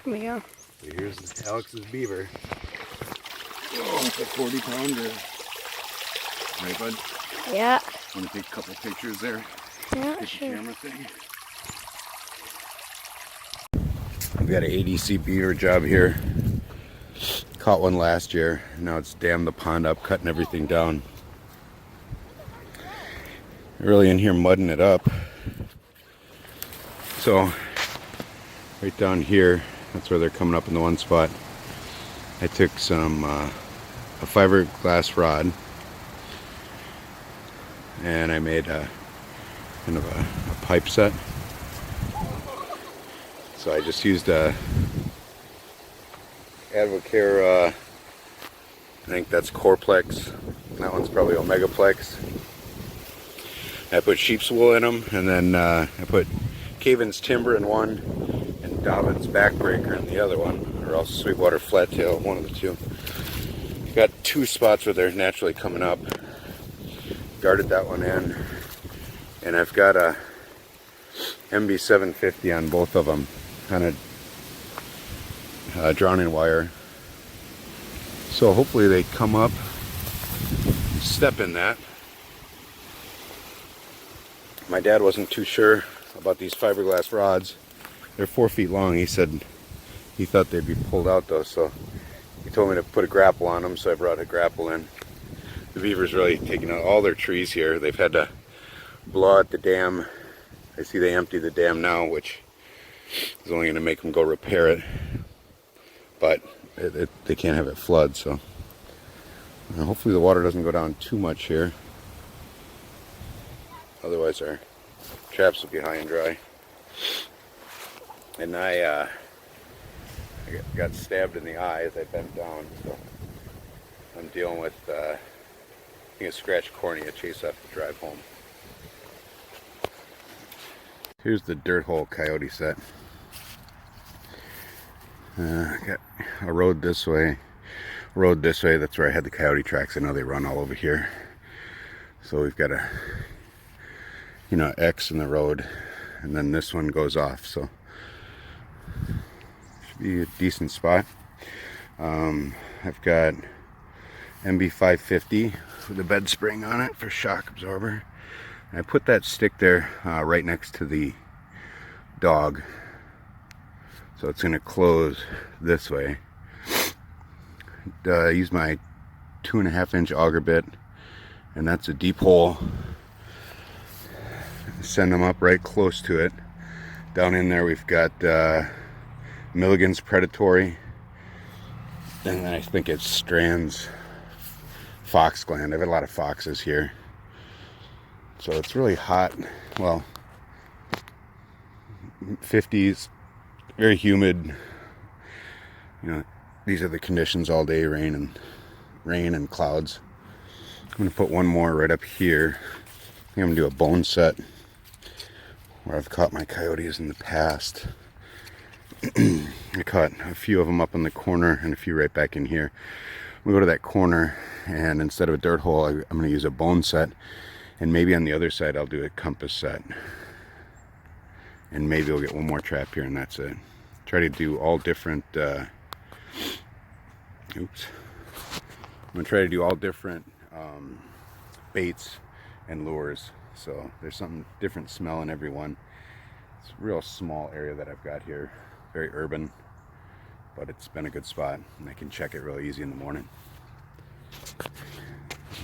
Yeah. So here's Alex's beaver. Oh, it's a 40-pounder. Right, bud? Yeah. Want to take a couple pictures there? Yeah, Get sure. the camera thing. I've got an ADC beaver job here. Caught one last year. Now it's dammed the pond up, cutting everything down. Really in here mudding it up. So right down here, that's where they're coming up in the one spot. I took some a fiberglass rod and I made a kind of a pipe set. So I just used a Advocare, I think that's Coreplex. That one's probably Omegaplex. I put sheep's wool in them, and then I put Caven's timber in one, and Dobbin's backbreaker in the other one, or else Sweetwater flattail, one of the two. Got two spots where they're naturally coming up. Guarded that one in, and I've got a MB750 on both of them, kind of drowning wire. So hopefully they come up, step in that. My dad wasn't too sure about these fiberglass rods. They're 4 feet long. He said he thought they'd be pulled out though, so he told me to put a grapple on them, so I brought a grapple in. The Beavers really taking out all their trees here. They've had to blow out the dam. I see they empty the dam now, which is only going to make them go repair it. But they can't have it flood, so hopefully the water doesn't go down too much here. Otherwise our traps will be high and dry. And I got stabbed in the eye as I bent down, so I'm dealing with I think a scratched cornea, chase off the drive home. Here's the dirt hole coyote set. Got a road this way, that's where I had the coyote tracks. I know they run all over here. So we've got a, X in the road, and then this one goes off, so should be a decent spot. I've got MB550 with a bed spring on it for shock absorber. And I put that stick there right next to the dog. So it's going to close this way. I use my 2.5-inch auger bit, and that's a deep hole. Send them up right close to it. Down in there we've got Milligan's Predatory, and then I think it's Strand's Fox Gland. I've had a lot of foxes here. So it's really hot. Well, 50s. Very humid. These are the conditions all day, rain and clouds. I'm going to put one more right up here. I think I'm going to do a bone set where I've caught my coyotes in the past. I caught a few of them up in the corner and a few right back in here. We go to that corner, and instead of a dirt hole, I'm going to use a bone set, and maybe on the other side I'll do a compass set. And maybe we'll get one more trap here, and that's it. Try to do all different, I'm gonna try to do all different baits and lures. So there's something different smell in every one. It's a real small area that I've got here, very urban, but it's been a good spot, and I can check it really easy in the morning.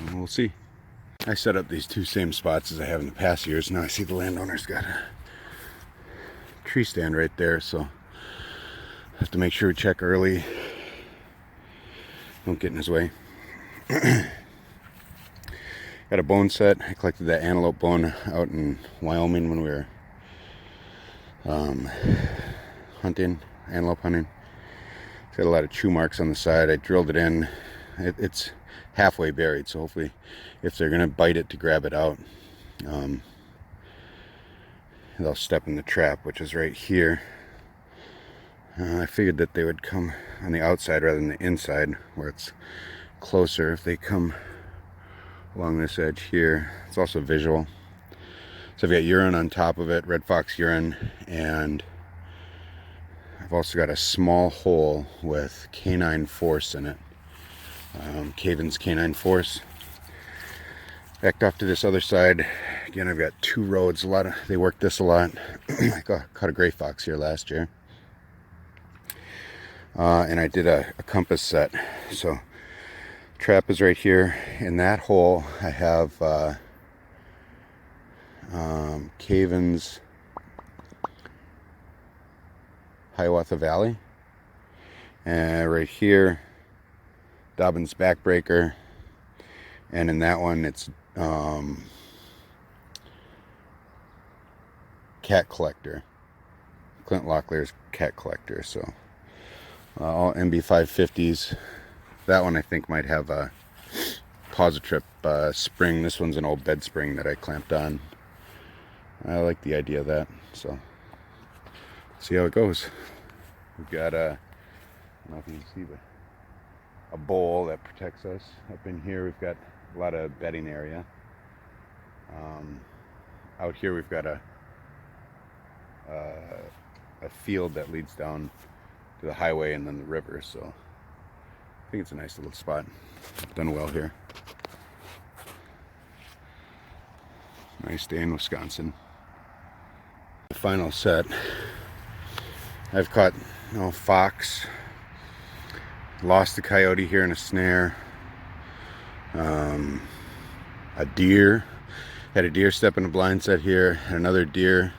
And we'll see. I set up these two same spots as I have in the past years. Now I see the landowner's got a tree stand right there, so I have to make sure we check early. Don't get in his way. Got a bone set. I collected that antelope bone out in Wyoming when we were hunting, antelope hunting. It's got a lot of chew marks on the side. I drilled it in. It's halfway buried, so hopefully if they're gonna bite it to grab it out, they'll step in the trap, which is right here. I figured that they would come on the outside rather than the inside, where it's closer. If they come along this edge here, it's also visual. So I've got urine on top of it, red fox urine, and I've also got a small hole with canine force in it. Caven's canine force. Backed off to this other side. Again, I've got two roads. They work this a lot. I caught a gray fox here last year. And I did a compass set. So trap is right here. In that hole, I have Caven's Hiawatha Valley. And right here, Dobbin's Backbreaker. And in that one, it's Cat Collector. Clint Locklear's Cat Collector. So all MB550s. That one I think might have a Positrip spring. This one's an old bed spring that I clamped on. I like the idea of that. So see how it goes. We've got I don't know if you can see, but a bowl that protects us. Up in here we've got a lot of bedding area. Out here we've got a field that leads down to the highway and then the river, so I think it's a nice little spot. Done well here. Nice day in Wisconsin. The final set. I've caught fox, lost a coyote here in a snare, a deer, had a deer step in a blind set here, had another deer,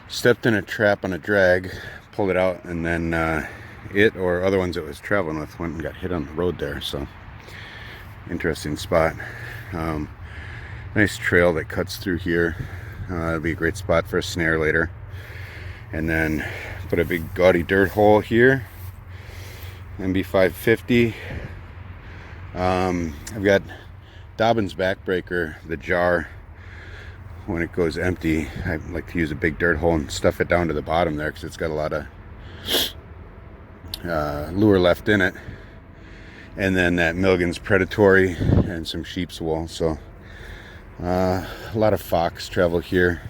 stepped in a trap on a drag, pulled it out, and then it or other ones it was traveling with went and got hit on the road there. So interesting spot. Nice trail that cuts through here. It'll be a great spot for a snare later. And then put a big gaudy dirt hole here. MB550. I've got Dobbin's Backbreaker, the jar. When it goes empty, I like to use a big dirt hole and stuff it down to the bottom there because it's got a lot of lure left in it. And then that Milligan's Predatory and some sheep's wool. So a lot of fox travel here.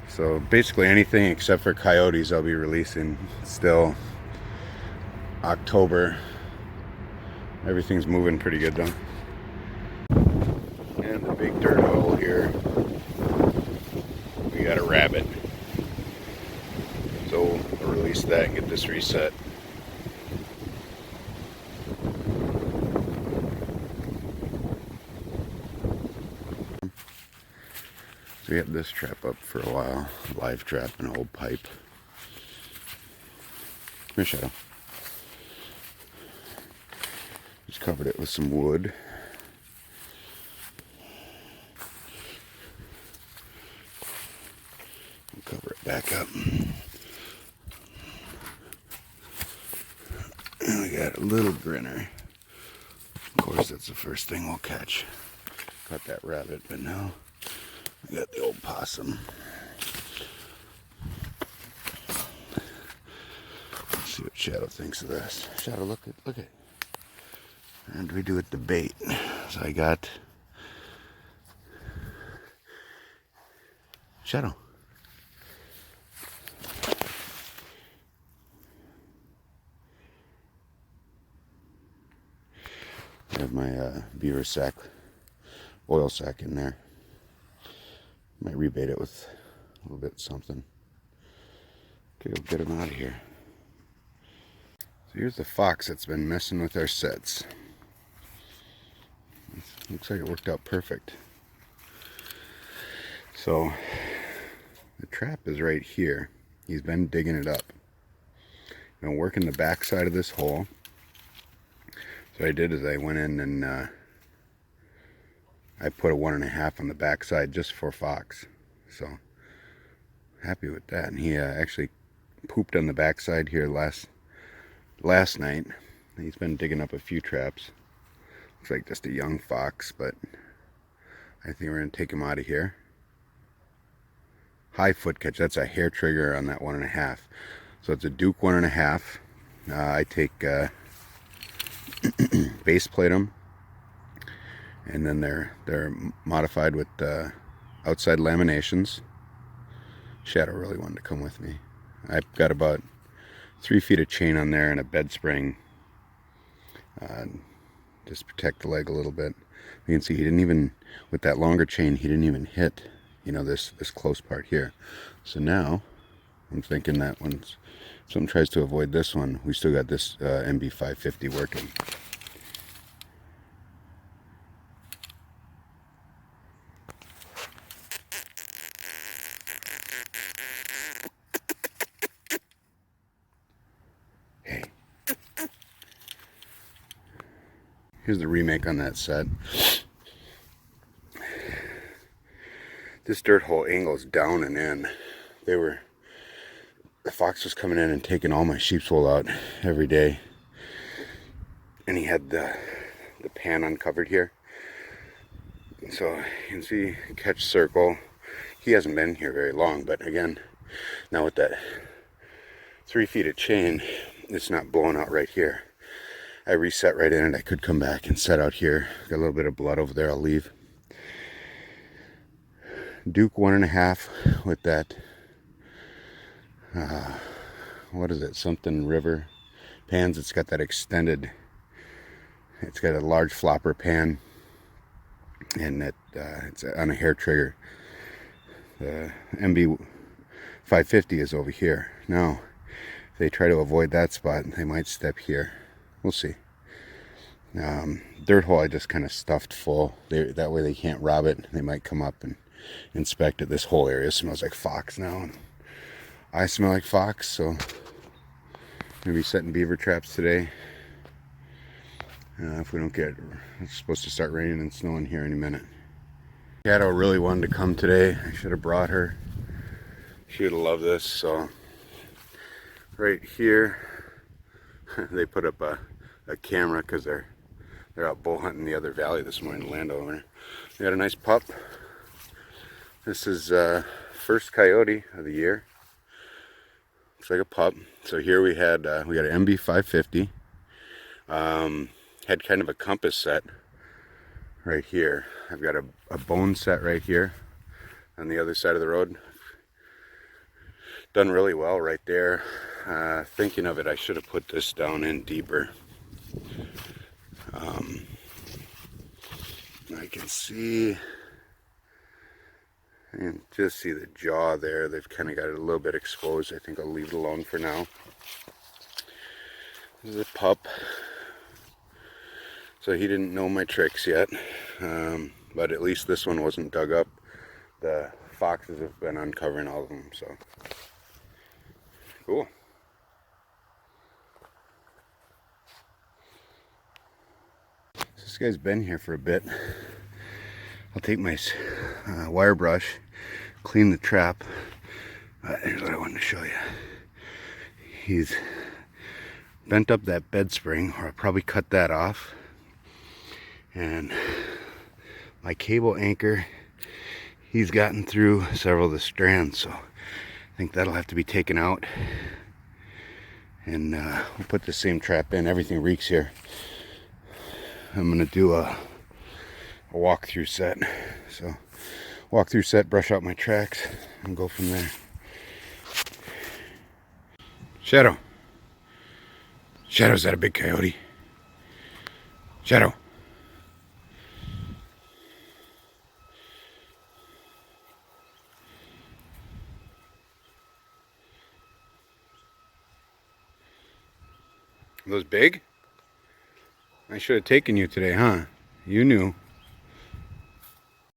So basically anything except for coyotes I'll be releasing still October. Everything's moving pretty good though. And the big dirt hole here. We got a rabbit. So I'll release that and get this reset. So we had this trap up for a while, live trap and old pipe. Come here, Shadow. Just covered it with some wood. We'll cover it back up. And we got a little grinner. Of course, that's the first thing we'll catch. Caught that rabbit, but now we got the old possum. Let's see what Shadow thinks of this. Shadow, look at. And we do it the bait. So I got Shadow. I have my Beaver sack, oil sack in there. Might rebait it with a little bit of something. Okay, we'll get him out of here. So here's the fox that's been messing with our sets. Looks like it worked out perfect. So the trap is right here. He's been digging it up. Been working the back side of this hole. So what I did is I went in and I put a 1.5 on the back side just for fox. So happy with that. And he actually pooped on the back side here last night. He's been digging up a few traps. Looks like just a young fox, but I think we're gonna take him out of here. High foot catch. That's a hair trigger on that 1.5. So it's a Duke 1.5. I take base plate them, and then they're modified with outside laminations. Shadow really wanted to come with me. I've got about 3 feet of chain on there and a bed spring. Just protect the leg a little bit. You can see he didn't even, with that longer chain, he didn't even hit, you know, this close part here. So now I'm thinking that when someone tries to avoid this one, we still got this MB 550 working. Hey. Here's the remake on that set. This dirt hole angles down and in. The fox was coming in and taking all my sheep's wool out every day. And he had the pan uncovered here. So you can see catch circle. He hasn't been here very long, but again, now with that 3 feet of chain, it's not blowing out right here. I reset right in it. I could come back and set out here. Got a little bit of blood over there, I'll leave. Duke 1.5 with that, what is it, something river pans. It's got that extended, it's got a large flopper pan, and it's on a hair trigger. The MB 550 is over here. Now, if they try to avoid that spot, they might step here. We'll see. Dirt hole I just kind of stuffed full. That way they can't rob it. They might come up and inspect it. This whole area smells like fox now, and I smell like fox, so maybe setting beaver traps today. If we don't get, it's supposed to start raining and snowing here any minute. Shadow really wanted to come today. I should have brought her. She would have loved this. So right here they put up a camera because they're out bull hunting the other valley this morning, the landowner. We got a nice pup. This is first coyote of the year. Looks like a pup. So here we got an MB 550. Had kind of a compass set right here. I've got a bone set right here on the other side of the road. Done really well right there. Thinking of it, I should have put this down in deeper. I can see, and just see the jaw there. They've kind of got it a little bit exposed. I think I'll leave it alone for now. This is a pup. So he didn't know my tricks yet, but at least this one wasn't dug up. The foxes have been uncovering all of them, so cool. This guy's been here for a bit. I'll take my wire brush, clean the trap. Here's what I wanted to show you. He's bent up that bed spring, or I'll probably cut that off. And my cable anchor, he's gotten through several of the strands, so I think that'll have to be taken out. And we'll put the same trap in. Everything reeks here. I'm gonna do a walkthrough set. So walkthrough set, brush out my tracks, and go from there. Shadow. Shadow's that a big coyote? Shadow. Are those big? I should have taken you today, huh? You knew.